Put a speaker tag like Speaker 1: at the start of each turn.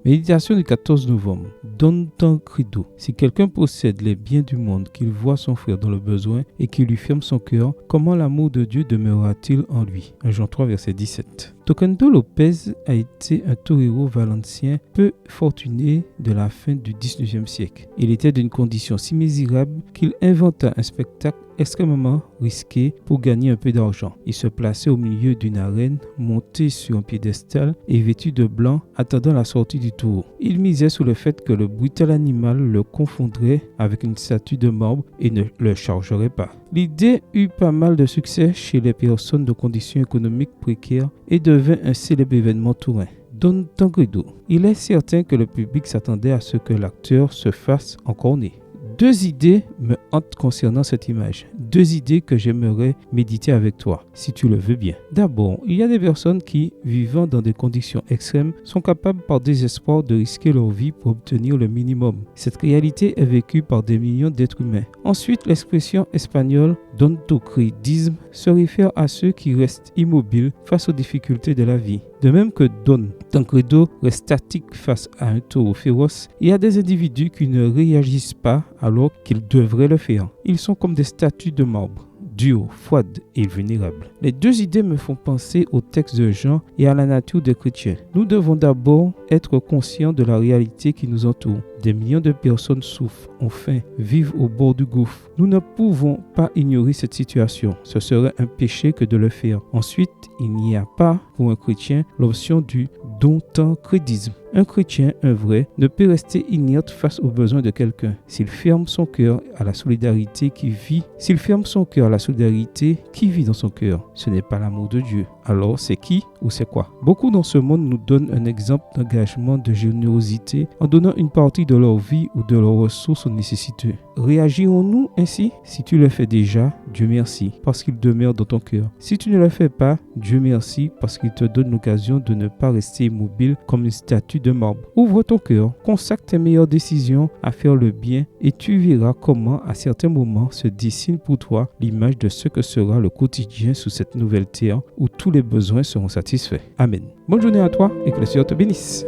Speaker 1: Méditation du 14 novembre. Donne ton credo. Si quelqu'un possède les biens du monde, qu'il voit son frère dans le besoin et qu'il lui ferme son cœur, comment l'amour de Dieu demeurera-t-il en lui? 1 Jean 3, verset 17. Tocando Lopez a été un torero valencien peu fortuné de la fin du 19e siècle. Il était d'une condition si misérable qu'il inventa un spectacle extrêmement risqué pour gagner un peu d'argent. Il se plaçait au milieu d'une arène, monté sur un piédestal et vêtu de blanc, attendant la sortie du taureau. Il misait sur le fait que le brutal animal le confondrait avec une statue de marbre et ne le chargerait pas. L'idée eut pas mal de succès chez les personnes de conditions économiques précaires et devint un célèbre événement taurin. Donne ton credo. Il est certain que le public s'attendait à ce que l'acteur se fasse encore né. Deux idées me hantent concernant cette image. Deux idées que j'aimerais méditer avec toi, si tu le veux bien. D'abord, il y a des personnes qui, vivant dans des conditions extrêmes, sont capables par désespoir de risquer leur vie pour obtenir le minimum. Cette réalité est vécue par des millions d'êtres humains. Ensuite, l'expression espagnole « don tu credisme » se réfère à ceux qui restent immobiles face aux difficultés de la vie. De même que Don Tancredo reste statique face à un taureau féroce, il y a des individus qui ne réagissent pas alors qu'ils devraient le faire. Ils sont comme des statues de marbre, dures, froides et vulnérables. Les deux idées me font penser au texte de Jean et à la nature des chrétiens. Nous devons d'abord être conscients de la réalité qui nous entoure. Des millions de personnes souffrent, ont faim, vivent au bord du gouffre. Nous ne pouvons pas ignorer cette situation. Ce serait un péché que de le faire. Ensuite, il n'y a pas pour un chrétien l'option du don tant credisme. Un chrétien, un vrai, ne peut rester inerte face aux besoins de quelqu'un. S'il ferme son cœur à la solidarité qui vit dans son cœur, ce n'est pas l'amour de Dieu. Alors, c'est qui ou c'est quoi? Beaucoup dans ce monde nous donnent un exemple d'engagement, de générosité en donnant une partie de leur vie ou de leurs ressources aux nécessiteux. Réagirons-nous ainsi? Si tu le fais déjà, Dieu merci, parce qu'il demeure dans ton cœur. Si tu ne le fais pas, Dieu merci, parce qu'il te donne l'occasion de ne pas rester immobile comme une statue de marbre. Ouvre ton cœur, consacre tes meilleures décisions à faire le bien et tu verras comment à certains moments se dessine pour toi l'image de ce que sera le quotidien sous cette nouvelle terre où tous les besoins seront satisfaits. Amen. Bonne journée à toi et que le Seigneur te bénisse.